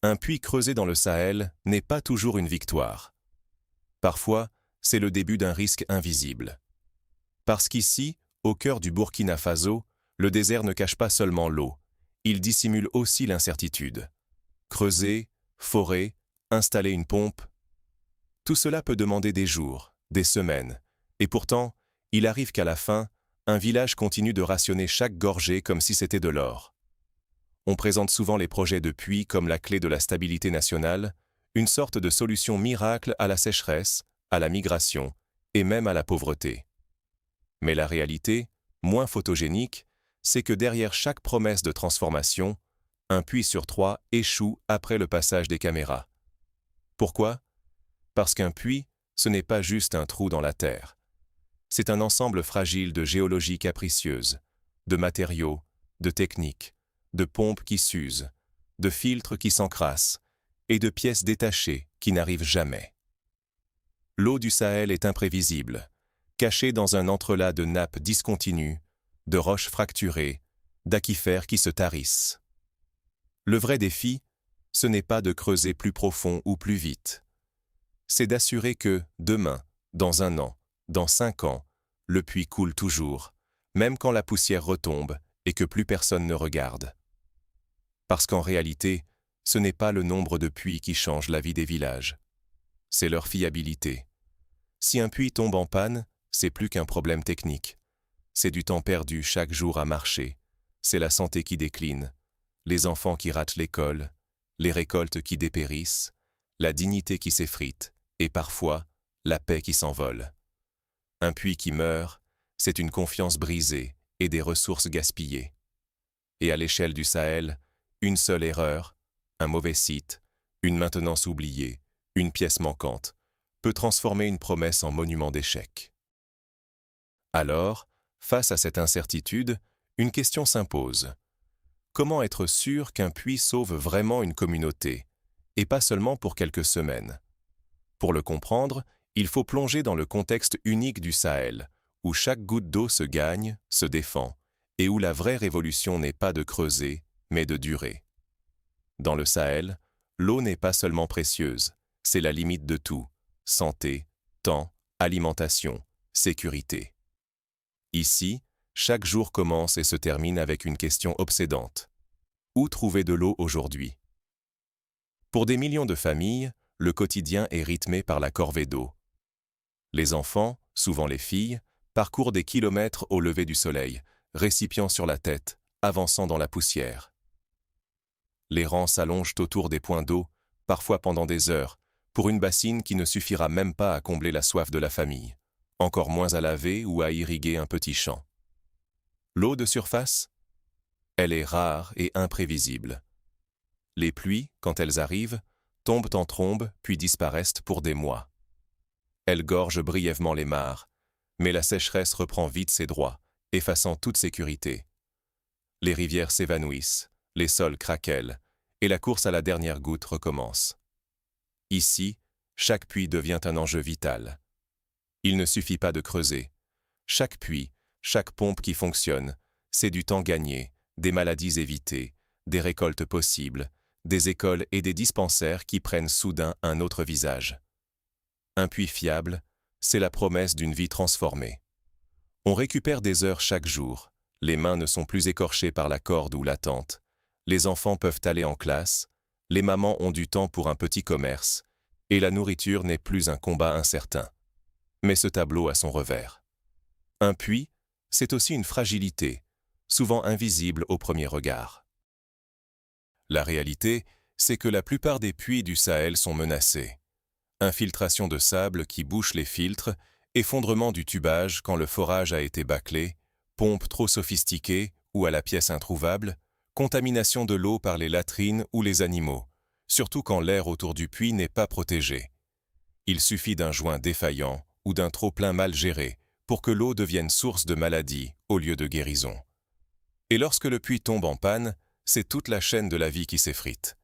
Un puits creusé dans le Sahel n'est pas toujours une victoire. Parfois, c'est le début d'un risque invisible. Parce qu'ici, au cœur du Burkina Faso, le désert ne cache pas seulement l'eau, il dissimule aussi l'incertitude. Creuser, forer, installer une pompe, tout cela peut demander des jours, des semaines, et pourtant, il arrive qu'à la fin, un village continue de rationner chaque gorgée comme si c'était de l'or. On présente souvent les projets de puits comme la clé de la stabilité nationale, une sorte de solution miracle à la sécheresse, à la migration et même à la pauvreté. Mais la réalité, moins photogénique, c'est que derrière chaque promesse de transformation, un puits sur 3 échoue après le passage des caméras. Pourquoi ? Parce qu'un puits, ce n'est pas juste un trou dans la terre. C'est un ensemble fragile de géologie capricieuse, de matériaux, de techniques, de pompes qui s'usent, de filtres qui s'encrassent et de pièces détachées qui n'arrivent jamais. L'eau du Sahel est imprévisible, cachée dans un entrelac de nappes discontinues, de roches fracturées, d'aquifères qui se tarissent. Le vrai défi, ce n'est pas de creuser plus profond ou plus vite. C'est d'assurer que, demain, dans 1 an, dans 5 ans, le puits coule toujours, même quand la poussière retombe et que plus personne ne regarde. Parce qu'en réalité, ce n'est pas le nombre de puits qui change la vie des villages. C'est leur fiabilité. Si un puits tombe en panne, c'est plus qu'un problème technique. C'est du temps perdu chaque jour à marcher. C'est la santé qui décline, les enfants qui ratent l'école, les récoltes qui dépérissent, la dignité qui s'effrite et parfois, la paix qui s'envole. Un puits qui meurt, c'est une confiance brisée et des ressources gaspillées. Et à l'échelle du Sahel, une seule erreur, un mauvais site, une maintenance oubliée, une pièce manquante, peut transformer une promesse en monument d'échec. Alors, face à cette incertitude, une question s'impose. Comment être sûr qu'un puits sauve vraiment une communauté, et pas seulement pour quelques semaines ? Pour le comprendre, il faut plonger dans le contexte unique du Sahel, où chaque goutte d'eau se gagne, se défend, et où la vraie révolution n'est pas de creuser, mais de durer. Dans le Sahel, l'eau n'est pas seulement précieuse, c'est la limite de tout: santé, temps, alimentation, sécurité. Ici, chaque jour commence et se termine avec une question obsédante. Où trouver de l'eau aujourd'hui ? Pour des millions de familles, le quotidien est rythmé par la corvée d'eau. Les enfants, souvent les filles, parcourent des kilomètres au lever du soleil, récipients sur la tête, avançant dans la poussière. Les rangs s'allongent autour des points d'eau, parfois pendant des heures, pour une bassine qui ne suffira même pas à combler la soif de la famille, encore moins à laver ou à irriguer un petit champ. L'eau de surface ? Elle est rare et imprévisible. Les pluies, quand elles arrivent, tombent en trombes puis disparaissent pour des mois. Elles gorgent brièvement les mares, mais la sécheresse reprend vite ses droits, effaçant toute sécurité. Les rivières s'évanouissent, les sols craquellent, et la course à la dernière goutte recommence. Ici, chaque puits devient un enjeu vital. Il ne suffit pas de creuser. Chaque puits, chaque pompe qui fonctionne, c'est du temps gagné, des maladies évitées, des récoltes possibles, des écoles et des dispensaires qui prennent soudain un autre visage. Un puits fiable, c'est la promesse d'une vie transformée. On récupère des heures chaque jour, les mains ne sont plus écorchées par la corde ou la tente, les enfants peuvent aller en classe, les mamans ont du temps pour un petit commerce, et la nourriture n'est plus un combat incertain. Mais ce tableau a son revers. Un puits, c'est aussi une fragilité, souvent invisible au premier regard. La réalité, c'est que la plupart des puits du Sahel sont menacés. Infiltration de sable qui bouche les filtres, effondrement du tubage quand le forage a été bâclé, pompes trop sophistiquées ou à la pièce introuvable, contamination de l'eau par les latrines ou les animaux, surtout quand l'air autour du puits n'est pas protégé. Il suffit d'un joint défaillant ou d'un trop-plein mal géré pour que l'eau devienne source de maladies au lieu de guérison. Et lorsque le puits tombe en panne, c'est toute la chaîne de la vie qui s'effrite.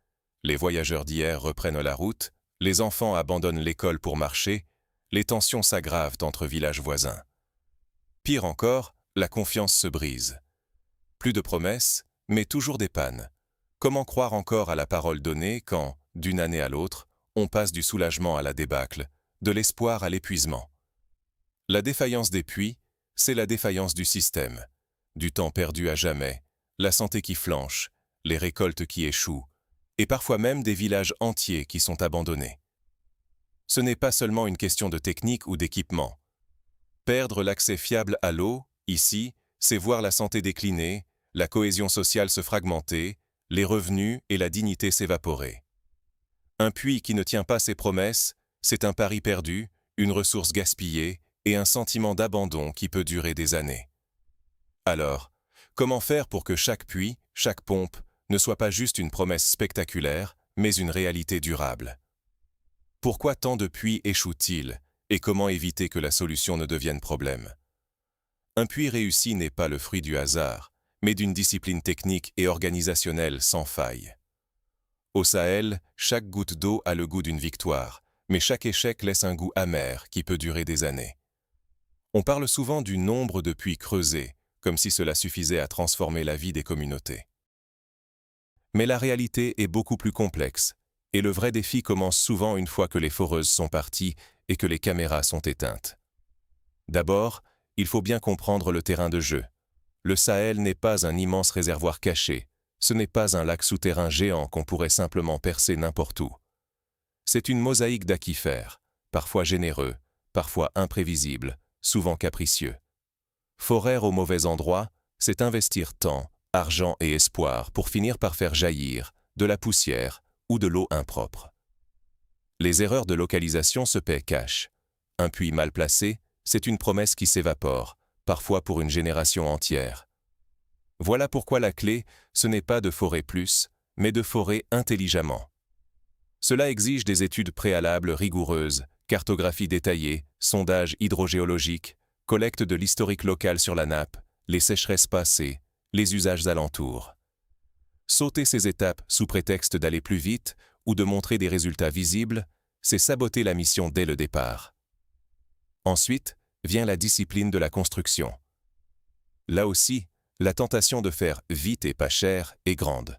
Les voyageurs d'hier reprennent la route, les enfants abandonnent l'école pour marcher, les tensions s'aggravent entre villages voisins. Pire encore, la confiance se brise. Plus de promesses, mais toujours des pannes. Comment croire encore à la parole donnée quand, d'une année à l'autre, on passe du soulagement à la débâcle, de l'espoir à l'épuisement? La défaillance des puits, c'est la défaillance du système. Du temps perdu à jamais, la santé qui flanche, les récoltes qui échouent, et parfois même des villages entiers qui sont abandonnés. Ce n'est pas seulement une question de technique ou d'équipement. Perdre l'accès fiable à l'eau, ici, c'est voir la santé décliner, la cohésion sociale se fragmenter, les revenus et la dignité s'évaporer. Un puits qui ne tient pas ses promesses, c'est un pari perdu, une ressource gaspillée et un sentiment d'abandon qui peut durer des années. Alors, comment faire pour que chaque puits, chaque pompe, ne soit pas juste une promesse spectaculaire, mais une réalité durable? Pourquoi tant de puits échouent-ils et comment éviter que la solution ne devienne problème? Un puits réussi n'est pas le fruit du hasard, mais d'une discipline technique et organisationnelle sans faille. Au Sahel, chaque goutte d'eau a le goût d'une victoire, mais chaque échec laisse un goût amer qui peut durer des années. On parle souvent du nombre de puits creusés, comme si cela suffisait à transformer la vie des communautés. Mais la réalité est beaucoup plus complexe, et le vrai défi commence souvent une fois que les foreuses sont parties et que les caméras sont éteintes. D'abord, il faut bien comprendre le terrain de jeu. Le Sahel n'est pas un immense réservoir caché, ce n'est pas un lac souterrain géant qu'on pourrait simplement percer n'importe où. C'est une mosaïque d'aquifères, parfois généreux, parfois imprévisibles, souvent capricieux. Forer au mauvais endroit, c'est investir temps, argent et espoir pour finir par faire jaillir de la poussière ou de l'eau impropre. Les erreurs de localisation se paient cash. Un puits mal placé, c'est une promesse qui s'évapore, parfois pour une génération entière. Voilà pourquoi la clé, ce n'est pas de forer plus, mais de forer intelligemment. Cela exige des études préalables rigoureuses, cartographie détaillée, sondage hydrogéologique, collecte de l'historique local sur la nappe, les sécheresses passées, les usages alentours. Sauter ces étapes sous prétexte d'aller plus vite ou de montrer des résultats visibles, c'est saboter la mission dès le départ. Ensuite, vient la discipline de la construction. Là aussi, la tentation de faire vite et pas cher est grande.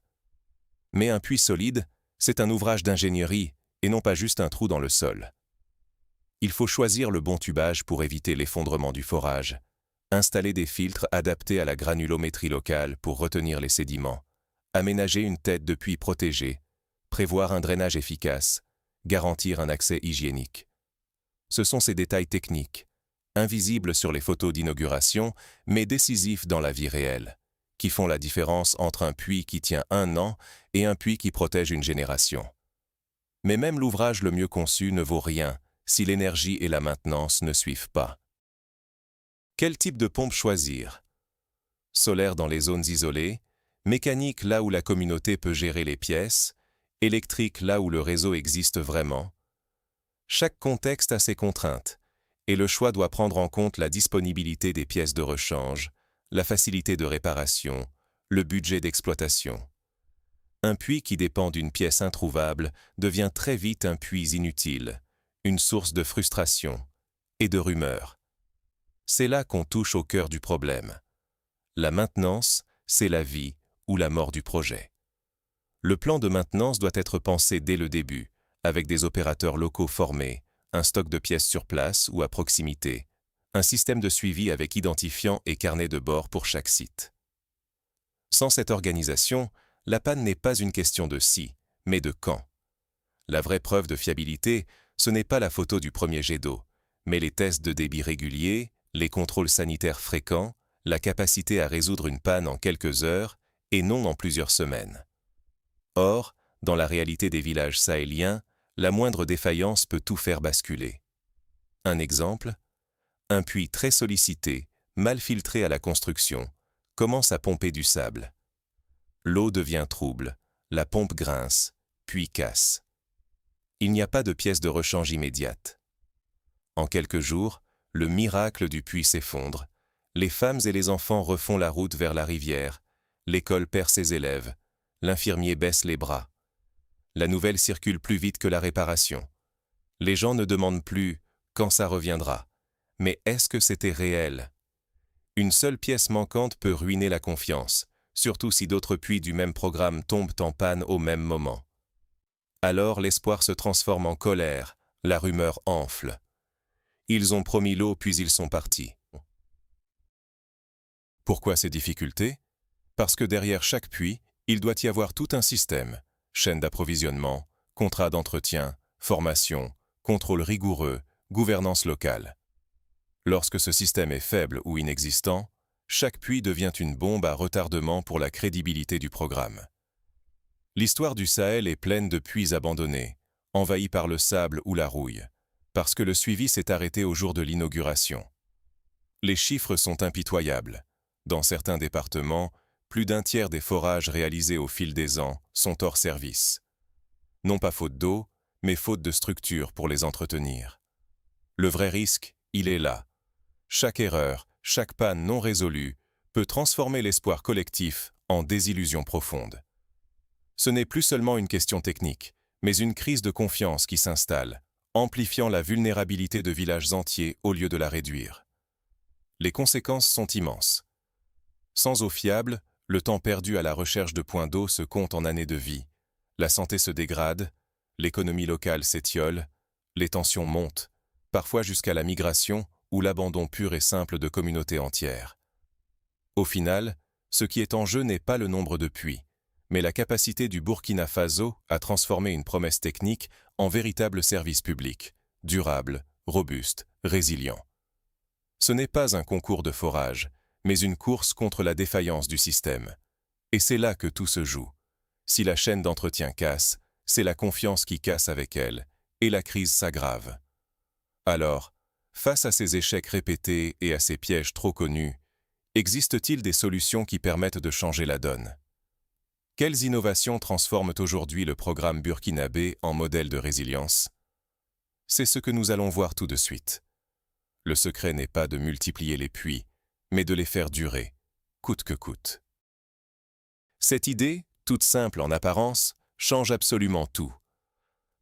Mais un puits solide, c'est un ouvrage d'ingénierie et non pas juste un trou dans le sol. Il faut choisir le bon tubage pour éviter l'effondrement du forage, installer des filtres adaptés à la granulométrie locale pour retenir les sédiments, aménager une tête de puits protégée, prévoir un drainage efficace, garantir un accès hygiénique. Ce sont ces détails techniques, invisibles sur les photos d'inauguration, mais décisifs dans la vie réelle, qui font la différence entre un puits qui tient 1 an et un puits qui protège une génération. Mais même l'ouvrage le mieux conçu ne vaut rien si l'énergie et la maintenance ne suivent pas. Quel type de pompe choisir? Solaire dans les zones isolées, mécanique là où la communauté peut gérer les pièces, électrique là où le réseau existe vraiment. Chaque contexte a ses contraintes, et le choix doit prendre en compte la disponibilité des pièces de rechange, la facilité de réparation, le budget d'exploitation. Un puits qui dépend d'une pièce introuvable devient très vite un puits inutile, une source de frustration et de rumeurs. C'est là qu'on touche au cœur du problème. La maintenance, c'est la vie ou la mort du projet. Le plan de maintenance doit être pensé dès le début, avec des opérateurs locaux formés, un stock de pièces sur place ou à proximité, un système de suivi avec identifiant et carnet de bord pour chaque site. Sans cette organisation, la panne n'est pas une question de si, mais de quand. La vraie preuve de fiabilité, ce n'est pas la photo du premier jet d'eau, mais les tests de débit réguliers, les contrôles sanitaires fréquents, la capacité à résoudre une panne en quelques heures et non en plusieurs semaines. Or, dans la réalité des villages sahéliens, la moindre défaillance peut tout faire basculer. Un exemple, un puits très sollicité, mal filtré à la construction, commence à pomper du sable. L'eau devient trouble, la pompe grince, puis casse. Il n'y a pas de pièce de rechange immédiate. En quelques jours, le miracle du puits s'effondre. Les femmes et les enfants refont la route vers la rivière, l'école perd ses élèves, l'infirmier baisse les bras. La nouvelle circule plus vite que la réparation. Les gens ne demandent plus « quand ça reviendra », mais est-ce que c'était réel? Une seule pièce manquante peut ruiner la confiance, surtout si d'autres puits du même programme tombent en panne au même moment. Alors l'espoir se transforme en colère, la rumeur enfle. Ils ont promis l'eau puis ils sont partis. Pourquoi ces difficultés? Parce que derrière chaque puits, il doit y avoir tout un système, chaîne d'approvisionnement, contrat d'entretien, formation, contrôle rigoureux, gouvernance locale. Lorsque ce système est faible ou inexistant, chaque puits devient une bombe à retardement pour la crédibilité du programme. L'histoire du Sahel est pleine de puits abandonnés, envahis par le sable ou la rouille, parce que le suivi s'est arrêté au jour de l'inauguration. Les chiffres sont impitoyables. Dans certains départements, plus d'un tiers des forages réalisés au fil des ans sont hors service. Non pas faute d'eau, mais faute de structure pour les entretenir. Le vrai risque, il est là. Chaque erreur, chaque panne non résolue peut transformer l'espoir collectif en désillusion profonde. Ce n'est plus seulement une question technique, mais une crise de confiance qui s'installe, amplifiant la vulnérabilité de villages entiers au lieu de la réduire. Les conséquences sont immenses. Sans eau fiable, le temps perdu à la recherche de points d'eau se compte en années de vie, la santé se dégrade, l'économie locale s'étiole, les tensions montent, parfois jusqu'à la migration ou l'abandon pur et simple de communautés entières. Au final, ce qui est en jeu n'est pas le nombre de puits, mais la capacité du Burkina Faso à transformer une promesse technique en véritable service public, durable, robuste, résilient. Ce n'est pas un concours de forage, mais une course contre la défaillance du système. Et c'est là que tout se joue. Si la chaîne d'entretien casse, c'est la confiance qui casse avec elle, et la crise s'aggrave. Alors, face à ces échecs répétés et à ces pièges trop connus, existe-t-il des solutions qui permettent de changer la donne? Quelles innovations transforment aujourd'hui le programme burkinabé en modèle de résilience? C'est ce que nous allons voir tout de suite. Le secret n'est pas de multiplier les puits, mais de les faire durer, coûte que coûte. Cette idée, toute simple en apparence, change absolument tout.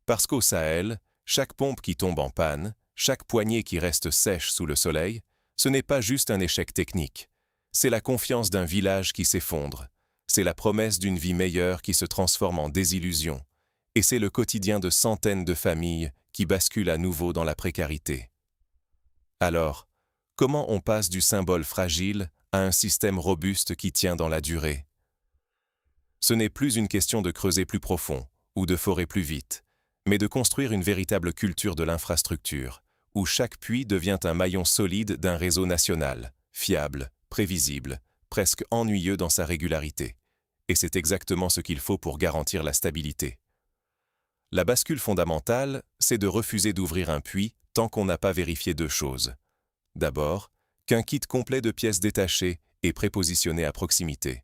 Parce qu'au Sahel, chaque pompe qui tombe en panne, chaque poignée qui reste sèche sous le soleil, ce n'est pas juste un échec technique. C'est la confiance d'un village qui s'effondre. C'est la promesse d'une vie meilleure qui se transforme en désillusion. Et c'est le quotidien de centaines de familles qui basculent à nouveau dans la précarité. Alors, comment on passe du symbole fragile à un système robuste qui tient dans la durée? Ce n'est plus une question de creuser plus profond ou de forer plus vite, mais de construire une véritable culture de l'infrastructure, où chaque puits devient un maillon solide d'un réseau national, fiable, prévisible, presque ennuyeux dans sa régularité. Et c'est exactement ce qu'il faut pour garantir la stabilité. La bascule fondamentale, c'est de refuser d'ouvrir un puits tant qu'on n'a pas vérifié deux choses. D'abord, qu'un kit complet de pièces détachées est prépositionné à proximité.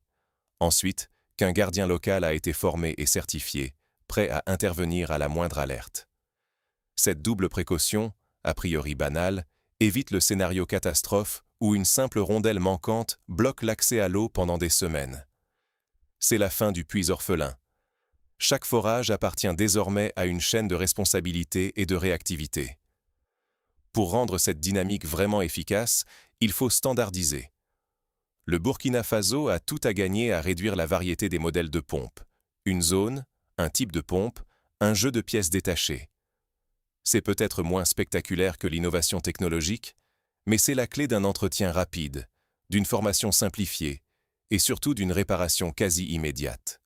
Ensuite, qu'un gardien local a été formé et certifié, prêt à intervenir à la moindre alerte. Cette double précaution, a priori banale, évite le scénario catastrophe où une simple rondelle manquante bloque l'accès à l'eau pendant des semaines. C'est la fin du puits orphelin. Chaque forage appartient désormais à une chaîne de responsabilité et de réactivité. Pour rendre cette dynamique vraiment efficace, il faut standardiser. Le Burkina Faso a tout à gagner à réduire la variété des modèles de pompe. Une zone, un type de pompe, un jeu de pièces détachées. C'est peut-être moins spectaculaire que l'innovation technologique, mais c'est la clé d'un entretien rapide, d'une formation simplifiée et surtout d'une réparation quasi immédiate.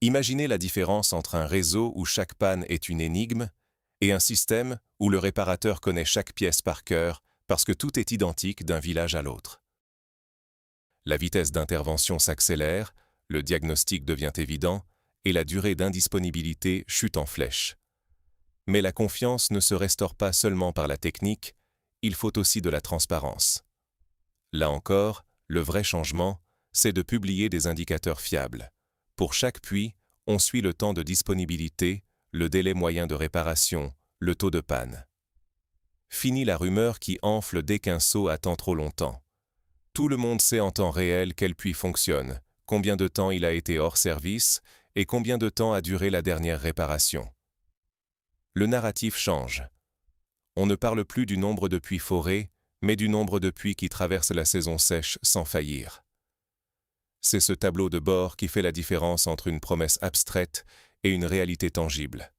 Imaginez la différence entre un réseau où chaque panne est une énigme et un système où le réparateur connaît chaque pièce par cœur parce que tout est identique d'un village à l'autre. La vitesse d'intervention s'accélère, le diagnostic devient évident et la durée d'indisponibilité chute en flèche. Mais la confiance ne se restaure pas seulement par la technique, il faut aussi de la transparence. Là encore, le vrai changement, c'est de publier des indicateurs fiables. Pour chaque puits, on suit le temps de disponibilité, le délai moyen de réparation, le taux de panne. Fini la rumeur qui enfle dès qu'un seau attend trop longtemps. Tout le monde sait en temps réel quel puits fonctionne, combien de temps il a été hors service et combien de temps a duré la dernière réparation. Le narratif change. On ne parle plus du nombre de puits forés, mais du nombre de puits qui traversent la saison sèche sans faillir. C'est ce tableau de bord qui fait la différence entre une promesse abstraite et une réalité tangible.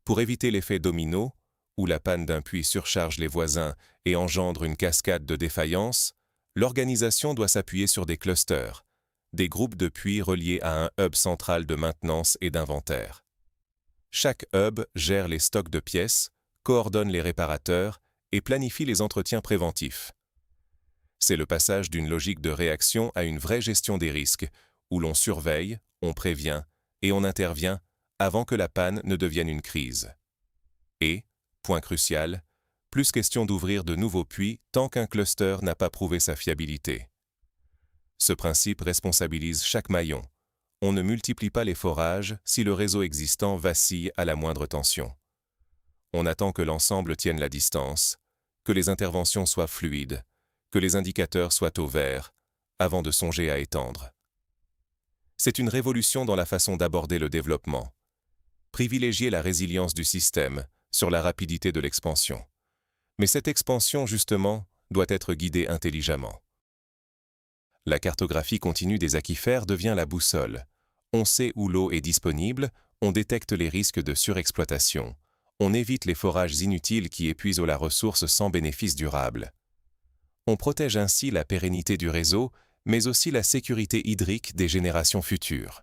Pour éviter l'effet domino, où la panne d'un puits surcharge les voisins et engendre une cascade de défaillances, l'organisation doit s'appuyer sur des clusters, des groupes de puits reliés à un hub central de maintenance et d'inventaire. Chaque hub gère les stocks de pièces, coordonne les réparateurs et planifie les entretiens préventifs. C'est le passage d'une logique de réaction à une vraie gestion des risques, où l'on surveille, on prévient et on intervient avant que la panne ne devienne une crise. Et, point crucial, plus question d'ouvrir de nouveaux puits tant qu'un cluster n'a pas prouvé sa fiabilité. Ce principe responsabilise chaque maillon. On ne multiplie pas les forages si le réseau existant vacille à la moindre tension. On attend que l'ensemble tienne la distance, que les interventions soient fluides, que les indicateurs soient au vert, avant de songer à étendre. C'est une révolution dans la façon d'aborder le développement. Privilégier la résilience du système sur la rapidité de l'expansion. Mais cette expansion, justement, doit être guidée intelligemment. La cartographie continue des aquifères devient la boussole. On sait où l'eau est disponible, on détecte les risques de surexploitation, on évite les forages inutiles qui épuisent la ressource sans bénéfice durable. On protège ainsi la pérennité du réseau, mais aussi la sécurité hydrique des générations futures.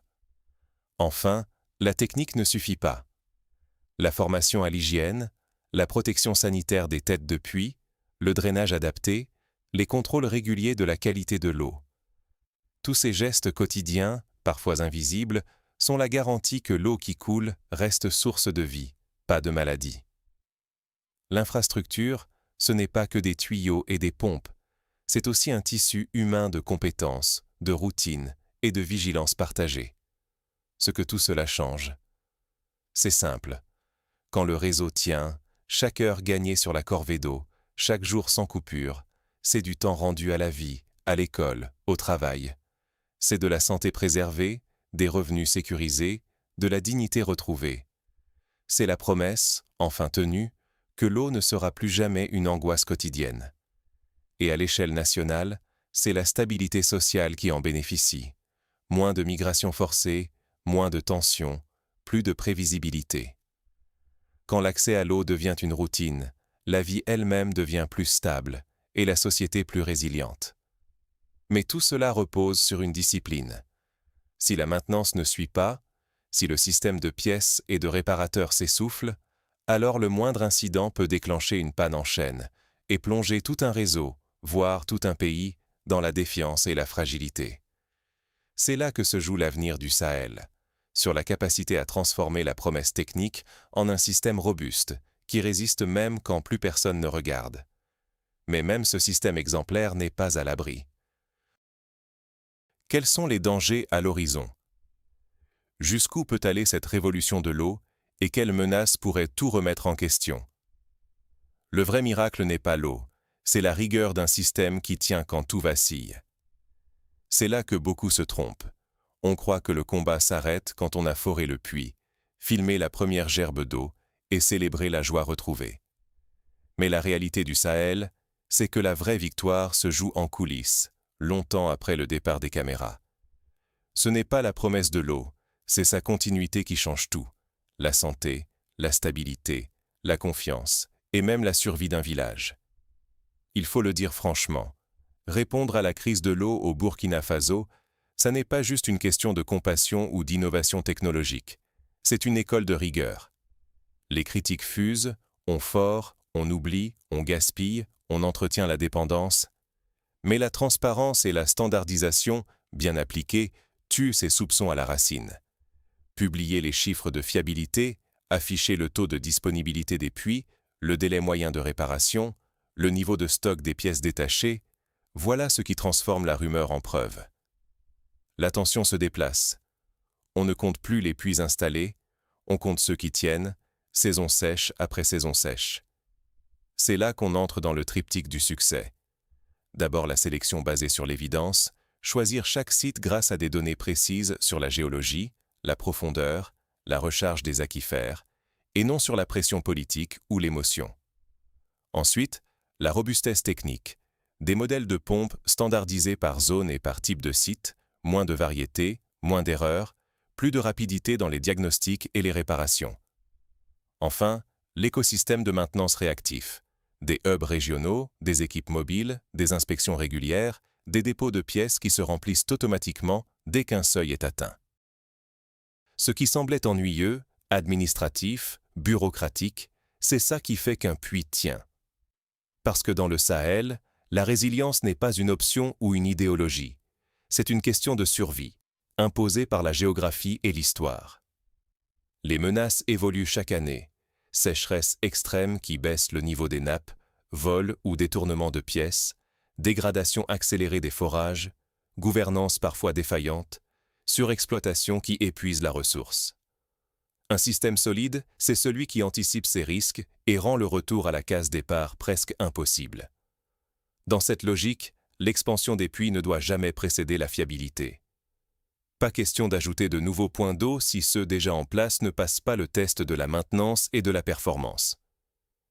Enfin, la technique ne suffit pas. La formation à l'hygiène, la protection sanitaire des têtes de puits, le drainage adapté, les contrôles réguliers de la qualité de l'eau. Tous ces gestes quotidiens, parfois invisibles, sont la garantie que l'eau qui coule reste source de vie, pas de maladie. L'infrastructure, ce n'est pas que des tuyaux et des pompes, c'est aussi un tissu humain de compétences, de routine et de vigilance partagée. Ce que tout cela change. C'est simple. Quand le réseau tient, chaque heure gagnée sur la corvée d'eau, chaque jour sans coupure, c'est du temps rendu à la vie, à l'école, au travail. C'est de la santé préservée, des revenus sécurisés, de la dignité retrouvée. C'est la promesse, enfin tenue, que l'eau ne sera plus jamais une angoisse quotidienne. Et à l'échelle nationale, c'est la stabilité sociale qui en bénéficie. Moins de migrations forcées, moins de tensions, plus de prévisibilité. Quand l'accès à l'eau devient une routine, la vie elle-même devient plus stable et la société plus résiliente. Mais tout cela repose sur une discipline. Si la maintenance ne suit pas, si le système de pièces et de réparateurs s'essouffle, alors le moindre incident peut déclencher une panne en chaîne et plonger tout un réseau, voire tout un pays, dans la défiance et la fragilité. C'est là que se joue l'avenir du Sahel, sur la capacité à transformer la promesse technique en un système robuste, qui résiste même quand plus personne ne regarde. Mais même ce système exemplaire n'est pas à l'abri. Quels sont les dangers à l'horizon? Jusqu'où peut aller cette révolution de l'eau et quelles menaces pourraient tout remettre en question? Le vrai miracle n'est pas l'eau, c'est la rigueur d'un système qui tient quand tout vacille. C'est là que beaucoup se trompent. On croit que le combat s'arrête quand on a foré le puits, filmé la première gerbe d'eau et célébré la joie retrouvée. Mais la réalité du Sahel, c'est que la vraie victoire se joue en coulisses, longtemps après le départ des caméras. Ce n'est pas la promesse de l'eau, c'est sa continuité qui change tout. La santé, la stabilité, la confiance et même la survie d'un village. Il faut le dire franchement, répondre à la crise de l'eau au Burkina Faso, ça n'est pas juste une question de compassion ou d'innovation technologique, c'est une école de rigueur. Les critiques fusent, on fore, on oublie, on gaspille, on entretient la dépendance. Mais la transparence et la standardisation, bien appliquées, tuent ces soupçons à la racine. Publier les chiffres de fiabilité, afficher le taux de disponibilité des puits, le délai moyen de réparation, le niveau de stock des pièces détachées, voilà ce qui transforme la rumeur en preuve. L'attention se déplace. On ne compte plus les puits installés, on compte ceux qui tiennent, saison sèche après saison sèche. C'est là qu'on entre dans le triptyque du succès. D'abord la sélection basée sur l'évidence, choisir chaque site grâce à des données précises sur la géologie, la profondeur, la recharge des aquifères, et non sur la pression politique ou l'émotion. Ensuite, la robustesse technique, des modèles de pompes standardisés par zone et par type de site, moins de variété, moins d'erreurs, plus de rapidité dans les diagnostics et les réparations. Enfin, l'écosystème de maintenance réactif. Des hubs régionaux, des équipes mobiles, des inspections régulières, des dépôts de pièces qui se remplissent automatiquement dès qu'un seuil est atteint. Ce qui semblait ennuyeux, administratif, bureaucratique, c'est ça qui fait qu'un puits tient. Parce que dans le Sahel, la résilience n'est pas une option ou une idéologie. C'est une question de survie, imposée par la géographie et l'histoire. Les menaces évoluent chaque année. Sécheresse extrême qui baisse le niveau des nappes, vol ou détournement de pièces, dégradation accélérée des forages, gouvernance parfois défaillante, surexploitation qui épuise la ressource. Un système solide, c'est celui qui anticipe ces risques et rend le retour à la case départ presque impossible. Dans cette logique, l'expansion des puits ne doit jamais précéder la fiabilité. Pas question d'ajouter de nouveaux points d'eau si ceux déjà en place ne passent pas le test de la maintenance et de la performance.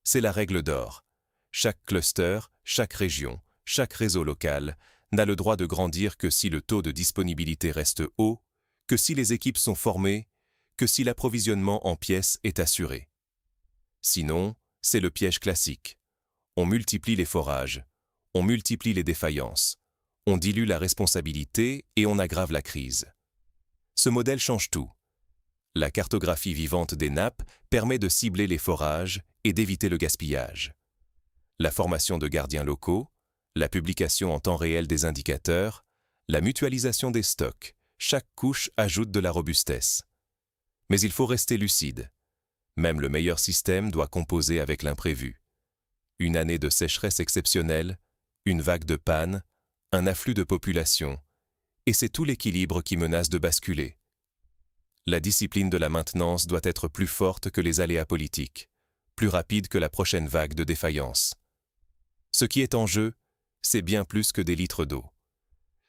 C'est la règle d'or. Chaque cluster, chaque région, chaque réseau local n'a le droit de grandir que si le taux de disponibilité reste haut, que si les équipes sont formées, que si l'approvisionnement en pièces est assuré. Sinon, c'est le piège classique. On multiplie les forages, on multiplie les défaillances, on dilue la responsabilité et on aggrave la crise. Ce modèle change tout. La cartographie vivante des nappes permet de cibler les forages et d'éviter le gaspillage. La formation de gardiens locaux, la publication en temps réel des indicateurs, la mutualisation des stocks, chaque couche ajoute de la robustesse. Mais il faut rester lucide. Même le meilleur système doit composer avec l'imprévu. Une année de sécheresse exceptionnelle, une vague de panne, un afflux de population, et c'est tout l'équilibre qui menace de basculer. La discipline de la maintenance doit être plus forte que les aléas politiques, plus rapide que la prochaine vague de défaillance. Ce qui est en jeu, c'est bien plus que des litres d'eau.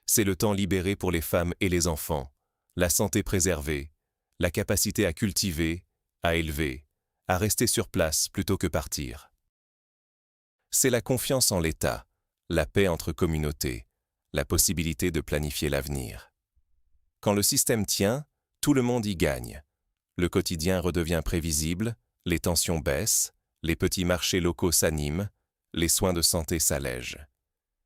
C'est le temps libéré pour les femmes et les enfants, la santé préservée, la capacité à cultiver, à élever, à rester sur place plutôt que partir. C'est la confiance en l'État, la paix entre communautés, la possibilité de planifier l'avenir. Quand le système tient, tout le monde y gagne. Le quotidien redevient prévisible, les tensions baissent, les petits marchés locaux s'animent, les soins de santé s'allègent.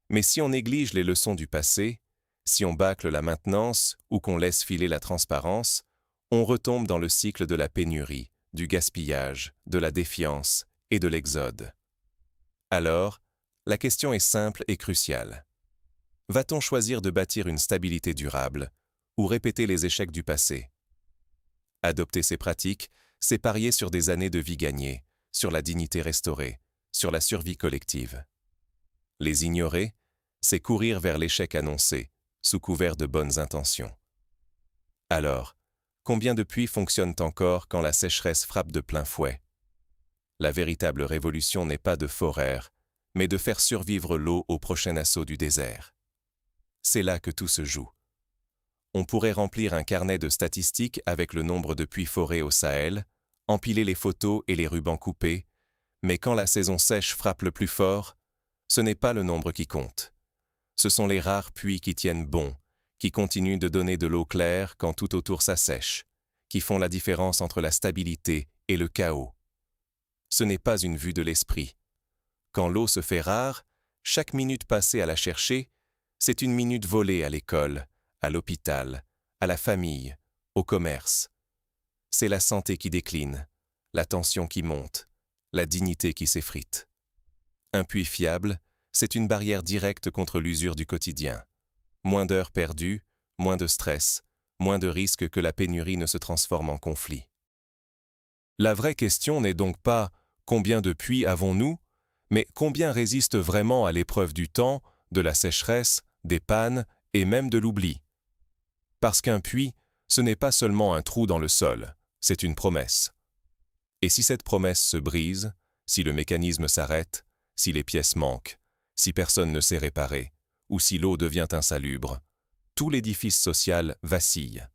Mais si on néglige les leçons du passé, si on bâcle la maintenance ou qu'on laisse filer la transparence, on retombe dans le cycle de la pénurie, du gaspillage, de la défiance et de l'exode. Alors, la question est simple et cruciale. Va-t-on choisir de bâtir une stabilité durable ou répéter les échecs du passé? Adopter ces pratiques, c'est parier sur des années de vie gagnée, sur la dignité restaurée, sur la survie collective. Les ignorer, c'est courir vers l'échec annoncé, sous couvert de bonnes intentions. Alors, combien de puits fonctionnent encore quand la sécheresse frappe de plein fouet? La véritable révolution n'est pas de forer, mais de faire survivre l'eau au prochain assaut du désert. C'est là que tout se joue. On pourrait remplir un carnet de statistiques avec le nombre de puits forés au Sahel, empiler les photos et les rubans coupés, mais quand la saison sèche frappe le plus fort, ce n'est pas le nombre qui compte. Ce sont les rares puits qui tiennent bon, qui continuent de donner de l'eau claire quand tout autour s'assèche, qui font la différence entre la stabilité et le chaos. Ce n'est pas une vue de l'esprit. Quand l'eau se fait rare, chaque minute passée à la chercher, c'est une minute volée à l'école, à l'hôpital, à la famille, au commerce. C'est la santé qui décline, la tension qui monte, la dignité qui s'effrite. Un puits fiable, c'est une barrière directe contre l'usure du quotidien. Moins d'heures perdues, moins de stress, moins de risques que la pénurie ne se transforme en conflit. La vraie question n'est donc pas « combien de puits avons-nous ?», mais combien résistent vraiment à l'épreuve du temps, de la sécheresse, des pannes et même de l'oubli. Parce qu'un puits, ce n'est pas seulement un trou dans le sol, c'est une promesse. Et si cette promesse se brise, si le mécanisme s'arrête, si les pièces manquent, si personne ne sait réparer, ou si l'eau devient insalubre, tout l'édifice social vacille.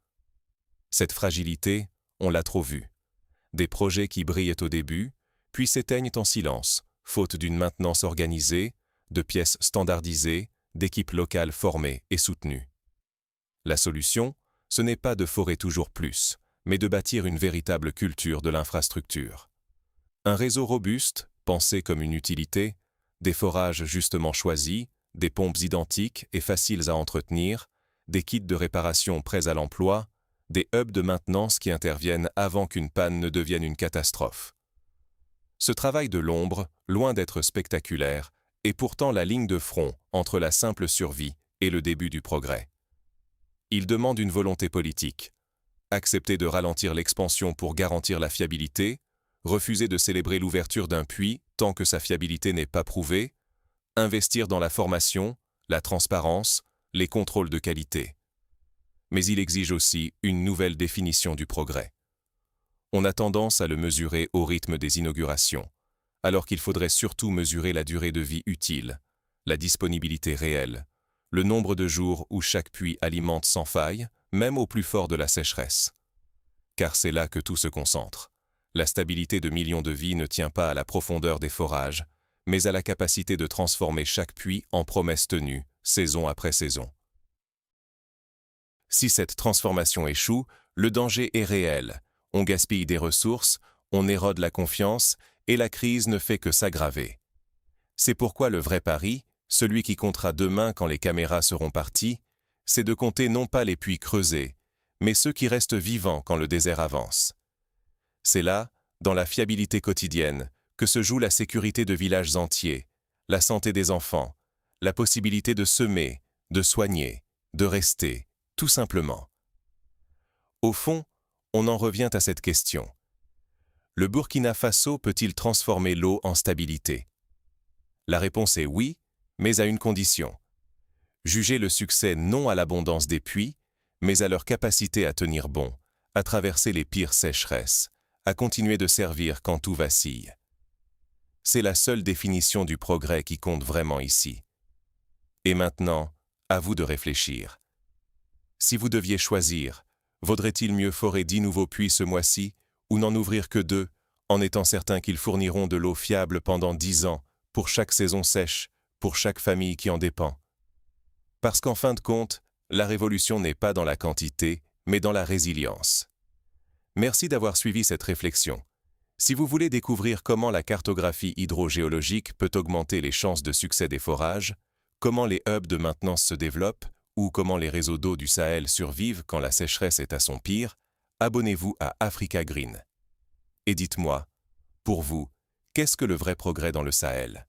Cette fragilité, on l'a trop vue. Des projets qui brillent au début, puis s'éteignent en silence, faute d'une maintenance organisée, de pièces standardisées, d'équipes locales formées et soutenues. La solution, ce n'est pas de forer toujours plus, mais de bâtir une véritable culture de l'infrastructure. Un réseau robuste, pensé comme une utilité, des forages justement choisis, des pompes identiques et faciles à entretenir, des kits de réparation prêts à l'emploi, des hubs de maintenance qui interviennent avant qu'une panne ne devienne une catastrophe. Ce travail de l'ombre, loin d'être spectaculaire, est pourtant la ligne de front entre la simple survie et le début du progrès. Il demande une volonté politique. Accepter de ralentir l'expansion pour garantir la fiabilité, refuser de célébrer l'ouverture d'un puits tant que sa fiabilité n'est pas prouvée, investir dans la formation, la transparence, les contrôles de qualité. Mais il exige aussi une nouvelle définition du progrès. On a tendance à le mesurer au rythme des inaugurations, alors qu'il faudrait surtout mesurer la durée de vie utile, la disponibilité réelle, le nombre de jours où chaque puits alimente sans faille, même au plus fort de la sécheresse. Car c'est là que tout se concentre. La stabilité de millions de vies ne tient pas à la profondeur des forages, mais à la capacité de transformer chaque puits en promesse tenue, saison après saison. Si cette transformation échoue, le danger est réel. On gaspille des ressources, on érode la confiance, et la crise ne fait que s'aggraver. C'est pourquoi le vrai pari, celui qui comptera demain quand les caméras seront parties, c'est de compter non pas les puits creusés, mais ceux qui restent vivants quand le désert avance. C'est là, dans la fiabilité quotidienne, que se joue la sécurité de villages entiers, la santé des enfants, la possibilité de semer, de soigner, de rester, tout simplement. Au fond, on en revient à cette question. Le Burkina Faso peut-il transformer l'eau en stabilité? La réponse est oui, mais à une condition. Juger le succès non à l'abondance des puits, mais à leur capacité à tenir bon, à traverser les pires sécheresses, à continuer de servir quand tout vacille. C'est la seule définition du progrès qui compte vraiment ici. Et maintenant, à vous de réfléchir. Si vous deviez choisir, vaudrait-il mieux forer 10 nouveaux puits ce mois-ci, ou n'en ouvrir que 2, en étant certain qu'ils fourniront de l'eau fiable pendant 10 ans, pour chaque saison sèche, pour chaque famille qui en dépend? Parce qu'en fin de compte, la révolution n'est pas dans la quantité, mais dans la résilience. Merci d'avoir suivi cette réflexion. Si vous voulez découvrir comment la cartographie hydrogéologique peut augmenter les chances de succès des forages, comment les hubs de maintenance se développent, ou comment les réseaux d'eau du Sahel survivent quand la sécheresse est à son pire, abonnez-vous à Africa Green. Et dites-moi, pour vous, qu'est-ce que le vrai progrès dans le Sahel ?